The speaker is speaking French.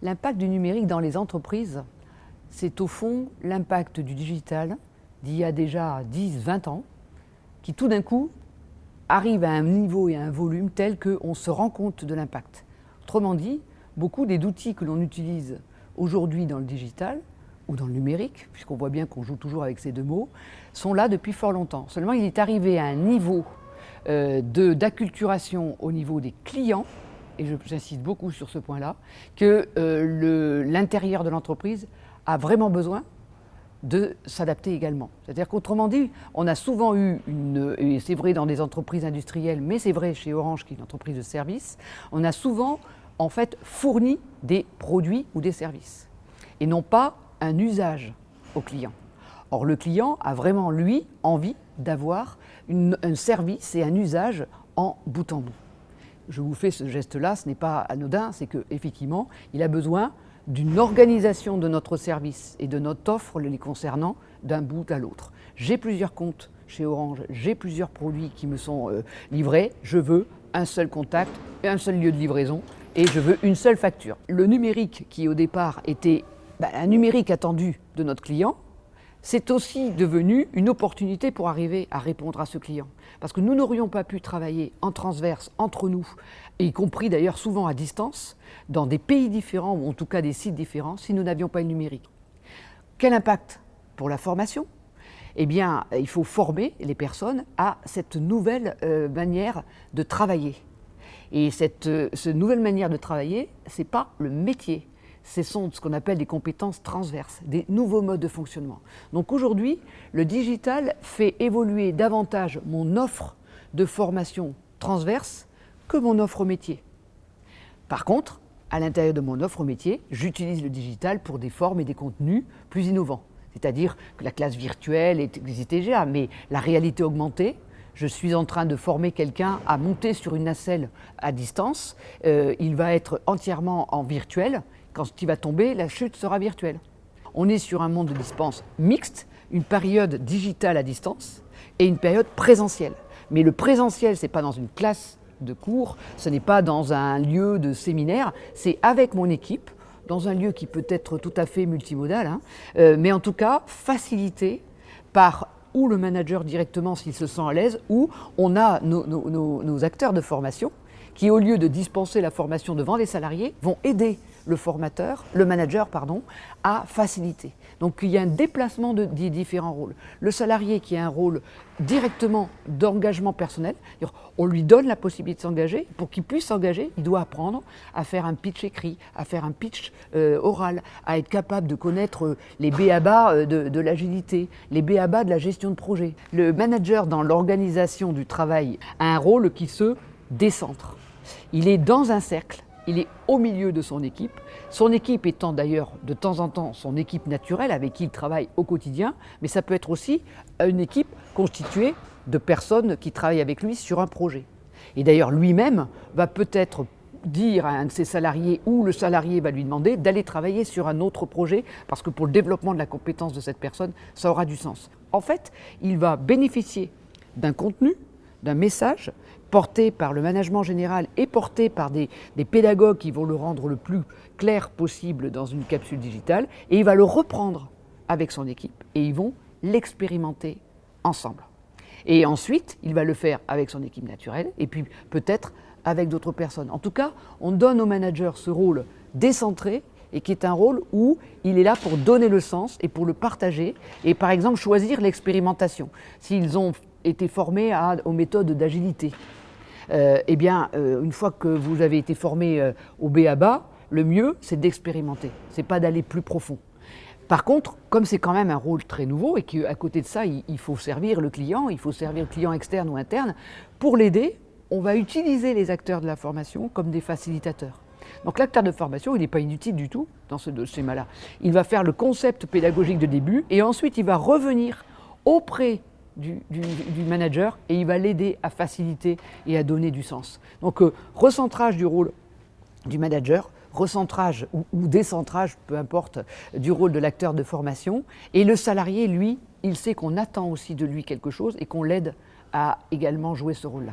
L'impact du numérique dans les entreprises, c'est au fond l'impact du digital d'il y a déjà 10-20 ans, qui tout d'un coup arrive à un niveau et à un volume tel qu'on se rend compte de l'impact. Autrement dit, beaucoup d'outils que l'on utilise aujourd'hui dans le digital ou dans le numérique, puisqu'on voit bien qu'on joue toujours avec ces deux mots, sont là depuis fort longtemps. Seulement, il est arrivé à un niveau d'acculturation au niveau des clients, et j'insiste beaucoup sur ce point-là, que l'intérieur de l'entreprise a vraiment besoin de s'adapter également. C'est-à-dire qu'autrement dit, on a souvent eu et c'est vrai dans des entreprises industrielles, mais c'est vrai chez Orange, qui est une entreprise de service, on a souvent en fait fourni des produits ou des services, et non pas un usage au client. Or, le client a vraiment, lui, envie d'avoir un service et un usage en bout en bout. Je vous fais ce geste-là, ce n'est pas anodin, c'est qu'effectivement, il a besoin d'une organisation de notre service et de notre offre les concernant d'un bout à l'autre. J'ai plusieurs comptes chez Orange, j'ai plusieurs produits qui me sont livrés, je veux un seul contact, un seul lieu de livraison et je veux une seule facture. Le numérique qui au départ était un numérique attendu de notre client, c'est aussi devenu une opportunité pour arriver à répondre à ce client. Parce que nous n'aurions pas pu travailler en transverse entre nous, y compris d'ailleurs souvent à distance, dans des pays différents ou en tout cas des sites différents, si nous n'avions pas le numérique. Quel impact pour la formation ? Eh bien, il faut former les personnes à cette nouvelle manière de travailler. Et cette nouvelle manière de travailler, ce n'est pas le métier. Ce sont ce qu'on appelle des compétences transverses, des nouveaux modes de fonctionnement. Donc aujourd'hui, le digital fait évoluer davantage mon offre de formation transverse que mon offre métier. Par contre, à l'intérieur de mon offre métier, j'utilise le digital pour des formes et des contenus plus innovants. C'est-à-dire que la classe virtuelle existait déjà, mais la réalité augmentée, je suis en train de former quelqu'un à monter sur une nacelle à distance, il va être entièrement en virtuel. Quand il va tomber, la chute sera virtuelle. On est sur un monde de dispense mixte, une période digitale à distance et une période présentielle. Mais le présentiel, ce n'est pas dans une classe de cours, ce n'est pas dans un lieu de séminaire, c'est avec mon équipe, dans un lieu qui peut être tout à fait multimodal, mais en tout cas facilité par ou le manager directement s'il se sent à l'aise, ou on a nos acteurs de formation qui, au lieu de dispenser la formation devant les salariés, vont aider le manager, à faciliter. Donc il y a un déplacement des différents rôles. Le salarié qui a un rôle directement d'engagement personnel, on lui donne la possibilité de s'engager. Pour qu'il puisse s'engager, il doit apprendre à faire un pitch écrit, à faire un pitch oral, à être capable de connaître les b.a.-ba de l'agilité, les b.a.-ba de la gestion de projet. Le manager dans l'organisation du travail a un rôle qui se décentre. Il est dans un cercle. Il est au milieu de son équipe étant d'ailleurs de temps en temps son équipe naturelle avec qui il travaille au quotidien, mais ça peut être aussi une équipe constituée de personnes qui travaillent avec lui sur un projet. Et d'ailleurs lui-même va peut-être dire à un de ses salariés ou le salarié va lui demander d'aller travailler sur un autre projet parce que pour le développement de la compétence de cette personne, ça aura du sens. En fait, il va bénéficier d'un contenu, d'un message porté par le management général et porté par des pédagogues qui vont le rendre le plus clair possible dans une capsule digitale, et il va le reprendre avec son équipe et ils vont l'expérimenter ensemble. Et ensuite, il va le faire avec son équipe naturelle et puis peut-être avec d'autres personnes. En tout cas, on donne au manager ce rôle décentré et qui est un rôle où il est là pour donner le sens et pour le partager et par exemple choisir l'expérimentation. S'ils ont été formés aux méthodes d'agilité, une fois que vous avez été formé au b.a.-ba, le mieux c'est d'expérimenter, c'est pas d'aller plus profond. Par contre, comme c'est quand même un rôle très nouveau et qu'à côté de ça, il faut servir le client externe ou interne, pour l'aider, on va utiliser les acteurs de la formation comme des facilitateurs. Donc l'acteur de formation, il n'est pas inutile du tout dans ce schéma-là. Il va faire le concept pédagogique de début et ensuite il va revenir auprès du manager et il va l'aider à faciliter et à donner du sens. Donc recentrage du rôle du manager, recentrage ou décentrage, peu importe, du rôle de l'acteur de formation. Et le salarié, lui, il sait qu'on attend aussi de lui quelque chose et qu'on l'aide à également jouer ce rôle-là.